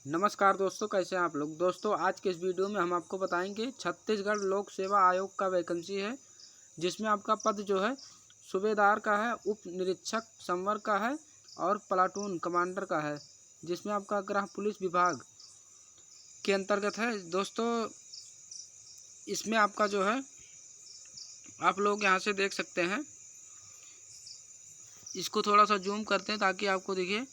नमस्कार दोस्तों, कैसे हैं आप लोग। दोस्तों, आज के इस वीडियो में हम आपको बताएंगे छत्तीसगढ़ लोक सेवा आयोग का वैकेंसी है, जिसमें आपका पद जो है सूबेदार का है, उप निरीक्षक संवर्ग का है और प्लाटून कमांडर का है, जिसमें आपका गृह पुलिस विभाग के अंतर्गत है। दोस्तों, इसमें आपका जो है आप लोग यहाँ से देख सकते हैं। इसको थोड़ा सा जूम करते हैं ताकि आपको दिखे।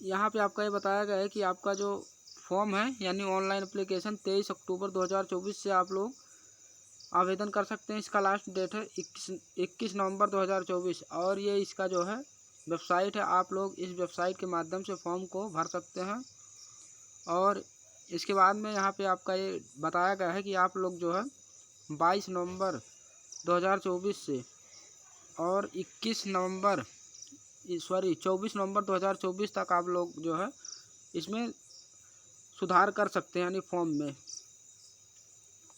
यहाँ पे आपका ये बताया गया है कि आपका जो फॉर्म है यानी ऑनलाइन एप्लीकेशन 23 अक्टूबर 2024 से आप लोग आवेदन कर सकते हैं। इसका लास्ट डेट है 21 नवंबर 2024 और ये इसका जो है वेबसाइट है। आप लोग इस वेबसाइट के माध्यम से फॉर्म को भर सकते हैं। और इसके बाद में यहाँ पे आपका ये बताया गया है कि आप लोग जो है 22 नवंबर 2024 से और 24 नवंबर 2024 तक आप लोग जो है इसमें सुधार कर सकते हैं यानी फॉर्म में।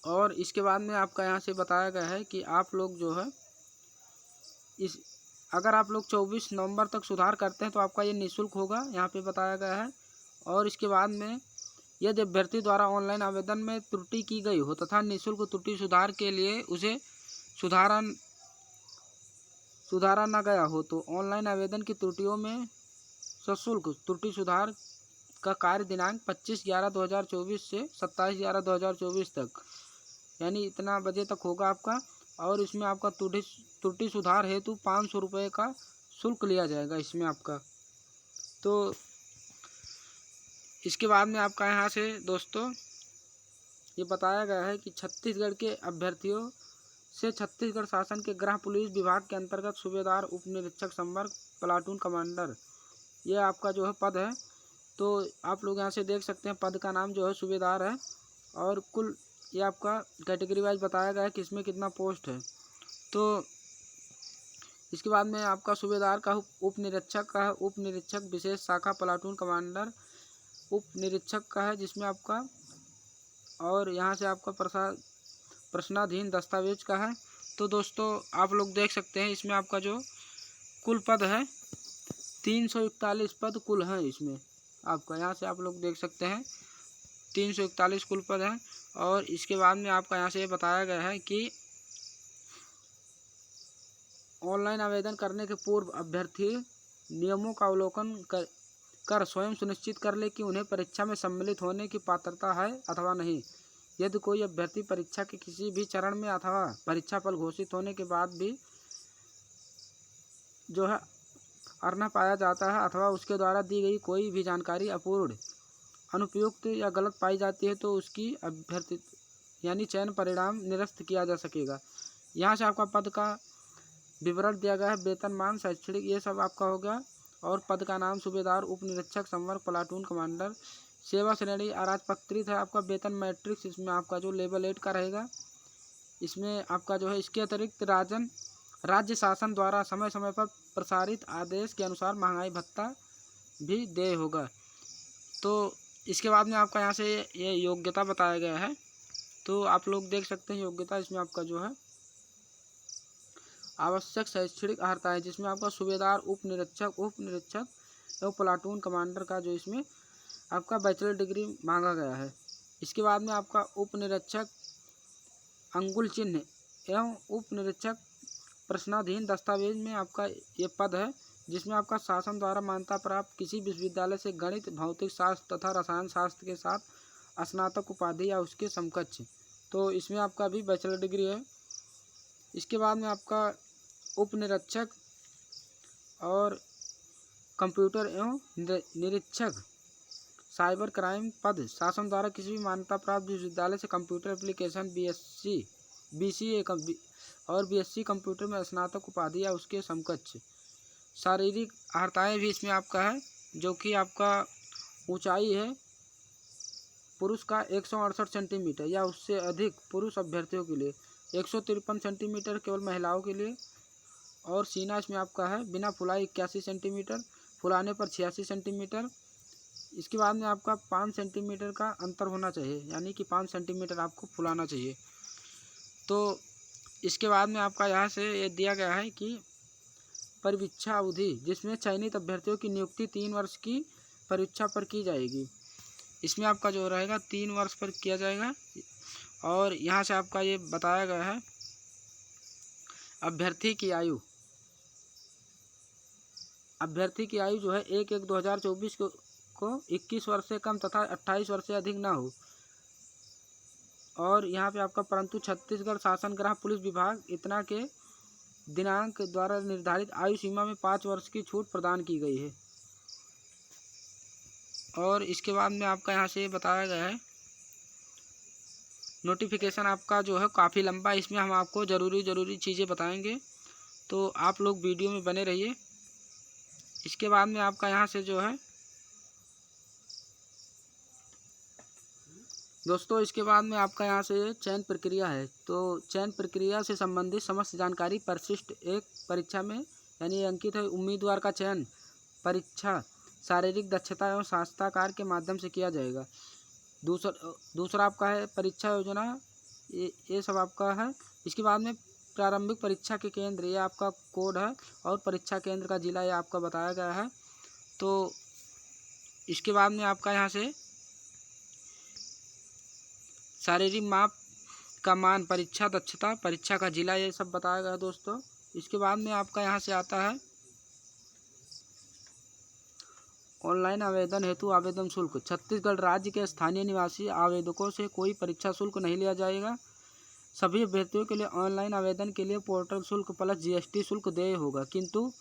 और इसके बाद में आपका यहाँ से बताया गया है कि आप लोग जो है अगर आप लोग 24 नवंबर तक सुधार करते हैं तो आपका ये निःशुल्क होगा, यहाँ पे बताया गया है। और इसके बाद में यदि अभ्यर्थी द्वारा ऑनलाइन आवेदन में त्रुटि की गई हो तथा निःशुल्क त्रुटि सुधार के लिए उसे सुधारा न गया हो तो ऑनलाइन आवेदन की त्रुटियों में सशुल्क त्रुटि सुधार का कार्य दिनांक 25/11/2024 से 27/11/2024 तक यानी इतना बजे तक होगा आपका। और इसमें आपका त्रुटि सुधार हेतु 500 रुपये का शुल्क लिया जाएगा इसमें आपका। तो इसके बाद में आपका यहाँ से दोस्तों ये बताया गया है कि छत्तीसगढ़ के अभ्यर्थियों से छत्तीसगढ़ शासन के गृह पुलिस विभाग के अंतर्गत सूबेदार, उप निरीक्षक संवर्ग, प्लाटून कमांडर ये आपका जो है पद है। तो आप लोग यहाँ से देख सकते हैं पद का नाम जो है सूबेदार है। और कुल ये आपका कैटेगरी वाइज बताया गया है कि इसमें कितना पोस्ट है। तो इसके बाद में आपका सूबेदार का उप निरीक्षक का है, उप निरीक्षक विशेष शाखा प्लाटून कमांडर उप निरीक्षक का है जिसमें आपका। और यहाँ से आपका प्रश्नाधीन दस्तावेज का है। तो दोस्तों आप लोग देख सकते हैं इसमें आपका जो कुल पद है 341 पद कुल हैं इसमें आपका। यहाँ से आप लोग देख सकते हैं 341 कुल पद हैं। और इसके बाद में आपका यहाँ से बताया गया है कि ऑनलाइन आवेदन करने के पूर्व अभ्यर्थी नियमों का अवलोकन कर स्वयं सुनिश्चित कर ले कि उन्हें परीक्षा में सम्मिलित होने की पात्रता है अथवा नहीं। यदि कोई अभ्यर्थी परीक्षा के किसी भी चरण में अथवा परीक्षा फल घोषित होने के बाद भी जो है अर्ह पाया जाता है अथवा उसके द्वारा दी गई कोई भी जानकारी अपूर्ण, अनुपयुक्त या गलत पाई जाती है तो उसकी अभ्यर्थी यानी चयन परिणाम निरस्त किया जा सकेगा। यहाँ से आपका पद का विवरण दिया गया है, वेतनमान, शैक्षणिक, ये सब आपका हो गया। और पद का नाम सूबेदार, उप निरीक्षक संवर्ग, प्लाटून कमांडर, सेवा श्रेणी अराजपत्रित है आपका। वेतन मैट्रिक्स इसमें आपका जो लेवल 8 का रहेगा। इसमें आपका जो है इसके अतिरिक्त राज्य शासन द्वारा समय समय पर प्रसारित आदेश के अनुसार महंगाई भत्ता भी देय होगा। तो इसके बाद में आपका यहाँ से ये योग्यता बताया गया है। तो आप लोग देख सकते हैं योग्यता इसमें आपका जो है आवश्यक शैक्षणिक अर्हता है जिसमें आपका सूबेदार, उप निरीक्षक एवं प्लाटून कमांडर का जो इसमें आपका बैचलर डिग्री मांगा गया है। इसके बाद में आपका उप निरीक्षक अंगुल चिन्ह एवं उप निरीक्षक प्रश्नाधीन दस्तावेज में आपका ये पद है जिसमें आपका शासन द्वारा मान्यता प्राप्त किसी विश्वविद्यालय से गणित, भौतिक शास्त्र तथा रसायन शास्त्र के साथ स्नातक उपाधि या उसके समकक्ष। तो इसमें आपका भी बैचलर डिग्री है। इसके बाद में आपका उप निरीक्षक और कंप्यूटर एवं निरीक्षक साइबर क्राइम पद शासन द्वारा किसी भी मान्यता प्राप्त विश्वविद्यालय से कंप्यूटर एप्लीकेशन BCA और BSc कंप्यूटर में स्नातक उपाधि या उसके समकक्ष। शारीरिक अर्हताएँ भी इसमें आपका है जो कि आपका ऊंचाई है पुरुष का 168 सेंटीमीटर या उससे अधिक पुरुष अभ्यर्थियों के लिए, 153 सेंटीमीटर केवल महिलाओं के लिए। और सीना इसमें आपका है बिना फुलाई 81 सेंटीमीटर, फुलाने पर 86 सेंटीमीटर। इसके बाद में आपका 5 सेंटीमीटर का अंतर होना चाहिए यानी कि 5 सेंटीमीटर आपको फुलाना चाहिए। तो इसके बाद में आपका यहाँ से ये दिया गया है कि परिवीक्षा अवधि जिसमें चयनित अभ्यर्थियों की नियुक्ति 3 वर्ष की परीक्षा पर की जाएगी। इसमें आपका जो रहेगा 3 वर्ष पर किया जाएगा। और यहाँ से आपका ये बताया गया है अभ्यर्थी की आयु जो है 1/1/2024 को 21 वर्ष से कम तथा 28 वर्ष से अधिक ना हो। और यहाँ पे आपका परंतु छत्तीसगढ़ शासन गृह पुलिस विभाग इतना के दिनांक द्वारा निर्धारित आयु सीमा में 5 वर्ष की छूट प्रदान की गई है। और इसके बाद में आपका यहाँ से बताया गया है नोटिफिकेशन आपका जो है काफ़ी लंबा है, इसमें हम आपको ज़रूरी चीज़ें बताएंगे, तो आप लोग वीडियो में बने रहिए। इसके बाद में आपका यहाँ से जो है दोस्तों, इसके बाद में आपका यहाँ से चयन प्रक्रिया है। तो चयन प्रक्रिया से संबंधित समस्त जानकारी परिशिष्ट एक परीक्षा में यानी अंकित है। उम्मीदवार का चयन परीक्षा शारीरिक दक्षता एवं साक्षात्कार के माध्यम से किया जाएगा। दूसरा आपका है परीक्षा योजना, ये सब आपका है। इसके बाद में प्रारंभिक परीक्षा के केंद्र, ये आपका कोड है, और परीक्षा केंद्र का जिला ये आपका बताया गया है। तो इसके बाद में आपका यहाँ से शारीरिक माप का मान, परीक्षा दक्षता, परीक्षा का जिला, ये सब बताया गया दोस्तों। इसके बाद में आपका यहाँ से आता है ऑनलाइन आवेदन हेतु आवेदन शुल्क। छत्तीसगढ़ राज्य के स्थानीय निवासी आवेदकों से कोई परीक्षा शुल्क नहीं लिया जाएगा। सभी अभ्यर्थियों के लिए ऑनलाइन आवेदन के लिए पोर्टल शुल्क प्लस GST शुल्क देय होगा, किंतु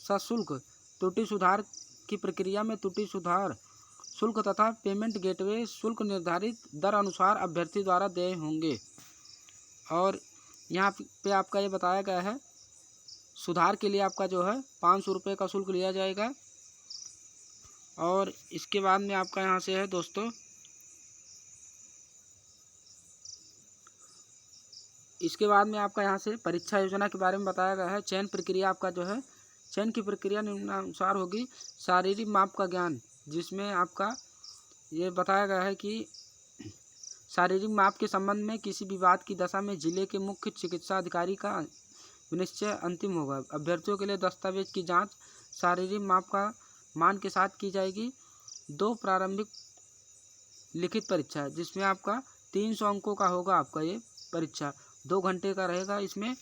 सशुल्क त्रुटि सुधार की प्रक्रिया में त्रुटि सुधार शुल्क तथा पेमेंट गेटवे शुल्क निर्धारित दर अनुसार अभ्यर्थी द्वारा देय होंगे। और यहाँ पे आपका ये बताया गया है सुधार के लिए आपका जो है 500 रुपये का शुल्क लिया जाएगा। और इसके बाद में आपका यहाँ से है दोस्तों, इसके बाद में आपका यहाँ से परीक्षा योजना के बारे में बताया गया है। चयन प्रक्रिया आपका जो है, चयन की प्रक्रिया निम्नानुसार होगी। शारीरिक माप का ज्ञान, जिसमें आपका ये बताया गया है कि शारीरिक माप के संबंध में किसी विवाद की दशा में जिले के मुख्य चिकित्सा अधिकारी का निश्चय अंतिम होगा। अभ्यर्थियों के लिए दस्तावेज की जांच शारीरिक माप का मान के साथ की जाएगी। 2 प्रारंभिक लिखित परीक्षा, जिसमें आपका 300 अंकों का होगा। आपका ये परीक्षा 2 घंटे का रहेगा इसमें।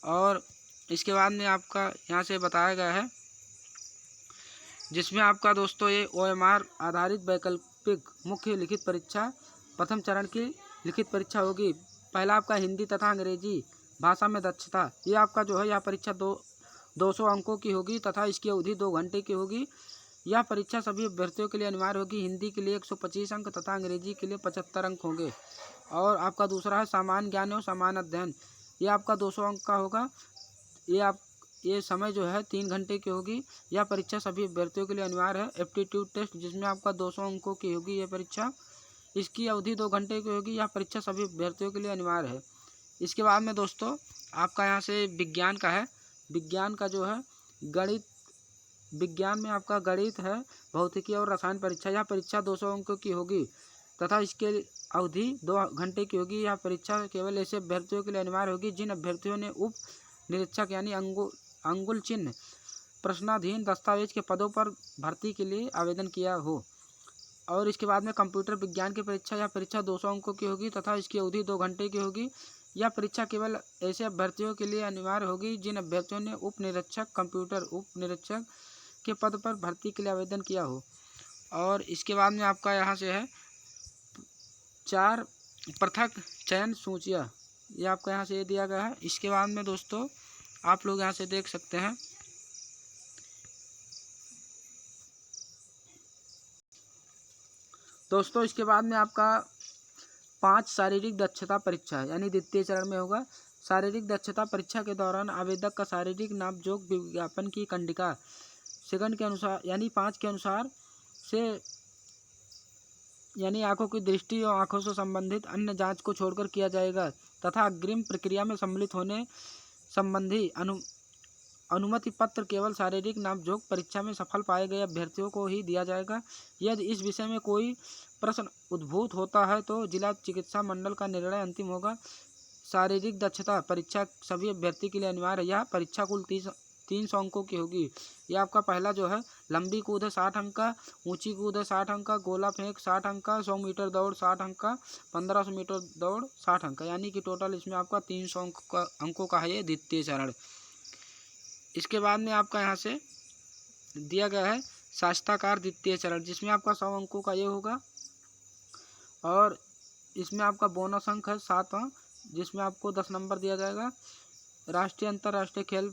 और इसके बाद में आपका यहाँ से बताया गया है जिसमें आपका दोस्तों ये OMR आधारित वैकल्पिक मुख्य लिखित परीक्षा प्रथम चरण की लिखित परीक्षा होगी। पहला आपका हिंदी तथा अंग्रेजी भाषा में दक्षता, ये आपका जो है यह परीक्षा 200 अंकों की होगी तथा इसकी अवधि 2 घंटे की होगी। यह परीक्षा सभी अभ्यर्थियों के लिए अनिवार्य होगी। हिंदी के लिए 125 अंक तथा अंग्रेजी के लिए 75 अंक होंगे। और आपका दूसरा है सामान्य ज्ञान और सामान्य अध्ययन, ये आपका 200 अंक का होगा। ये समय जो है 3 घंटे की होगी। यह परीक्षा सभी अभ्यर्थियों के लिए अनिवार्य है। एप्टीट्यूड टेस्ट, जिसमें आपका 200 अंकों की होगी ये परीक्षा, इसकी अवधि 2 घंटे की होगी। यह परीक्षा सभी अभ्यर्थियों के लिए अनिवार्य है। इसके बाद में दोस्तों आपका यहाँ से विज्ञान का है। विज्ञान का जो है गणित, विज्ञान में आपका गणित है, भौतिकी और रसायन परीक्षा। यह परीक्षा 200 अंकों की होगी तथा इसके अवधि 2 घंटे की होगी। यह परीक्षा केवल ऐसे अभ्यर्थियों के लिए अनिवार्य होगी जिन अभ्यर्थियों ने उप निरीक्षक यानी अंगुल चिन्ह प्रश्नाधीन दस्तावेज के पदों पर भर्ती के लिए आवेदन किया हो। और इसके बाद में कंप्यूटर विज्ञान की परीक्षा, यह परीक्षा 200 अंकों की होगी तथा इसकी अवधि 2 घंटे की होगी। यह परीक्षा केवल ऐसे अभ्यर्थियों के लिए अनिवार्य होगी जिन अभ्यर्थियों ने उप निरीक्षक कंप्यूटर उप निरीक्षक के पद पर भर्ती के लिए आवेदन किया हो। और इसके बाद में आपका यहाँ से है 4 पृथक चयन सूचियाँ, ये आपका यहाँ से ये दिया गया है। इसके बाद में दोस्तों आप लोग यहाँ से देख सकते हैं दोस्तों, इसके बाद में आपका 5 शारीरिक दक्षता परीक्षा है, यानी द्वितीय चरण में होगा। शारीरिक दक्षता परीक्षा के दौरान आवेदक का शारीरिक नापजोक विज्ञापन की कंडिका सेकंड के अनुसार यानी 5 के अनुसार से यानी आंखों की दृष्टि और आंखों से संबंधित अन्य जांच को छोड़कर किया जाएगा तथा अग्रिम प्रक्रिया में सम्मिलित होने संबंधी अनुमति पत्र केवल शारीरिक नापजोक परीक्षा में सफल पाए गए अभ्यर्थियों को ही दिया जाएगा। यदि इस विषय में कोई प्रश्न उद्भूत होता है तो जिला चिकित्सा मंडल का निर्णय अंतिम होगा। शारीरिक दक्षता परीक्षा सभी अभ्यर्थी के लिए अनिवार्य है। यह परीक्षा कुल 300 अंकों की होगी। ये आपका पहला जो है लंबी कूद है 60 अंक का, ऊंची कूद है 60 अंक का, गोला फेंक 60 अंक का, 100 मीटर दौड़ 60 अंक का, 1500 मीटर दौड़ 60 अंक का, यानी कि टोटल इसमें आपका 300 अंकों का है ये द्वितीय चरण। इसके बाद में आपका यहाँ से दिया गया है शास्त्राकार द्वितीय चरण, जिसमें आपका 100 अंकों का ये होगा और इसमें आपका बोनस अंक है 7वां, जिसमें आपको 10 नंबर दिया जाएगा। राष्ट्रीय अंतर्राष्ट्रीय खेल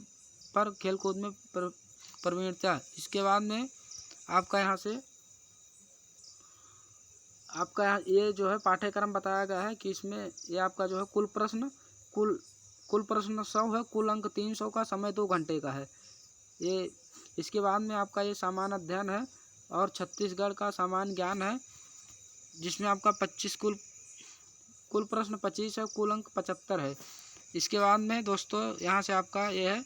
पर खेल कूद में प्रवीणता। इसके बाद में आपका यहाँ से आपका ये जो है पाठ्यक्रम बताया गया है कि इसमें ये आपका जो है कुल प्रश्न 100 है, कुल अंक 300 का, समय 2 घंटे का है ये। इसके बाद में आपका ये सामान्य अध्ययन है और छत्तीसगढ़ का सामान्य ज्ञान है, जिसमें आपका 25 कुल प्रश्न 25 है, कुल अंक 75 है। इसके बाद में दोस्तों यहाँ से आपका ये है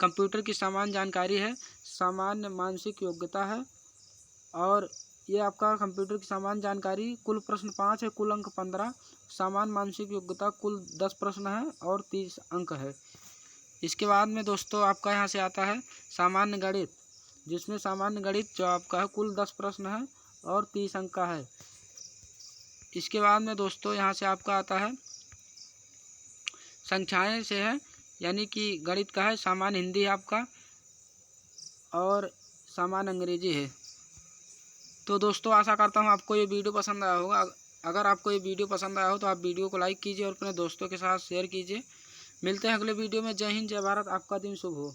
कंप्यूटर की सामान्य जानकारी है, सामान्य मानसिक योग्यता है और ये आपका कंप्यूटर की सामान्य जानकारी कुल प्रश्न 5 है, कुल अंक 15, सामान्य मानसिक योग्यता कुल 10 प्रश्न है और 30 अंक है। इसके बाद में दोस्तों आपका यहाँ से आता है सामान्य गणित, जिसमें सामान्य गणित जो आपका है कुल 10 प्रश्न है और 30 अंक का है। इसके बाद में दोस्तों यहाँ से आपका आता है संख्याएं से है, यानी कि गणित का है, सामान्य हिंदी है आपका और सामान्य अंग्रेजी है। तो दोस्तों आशा करता हूँ आपको ये वीडियो पसंद आया होगा। अगर आपको ये वीडियो पसंद आया हो तो आप वीडियो को लाइक कीजिए और अपने दोस्तों के साथ शेयर कीजिए। मिलते हैं अगले वीडियो में। जय हिंद, जय भारत, आपका दिन शुभ हो।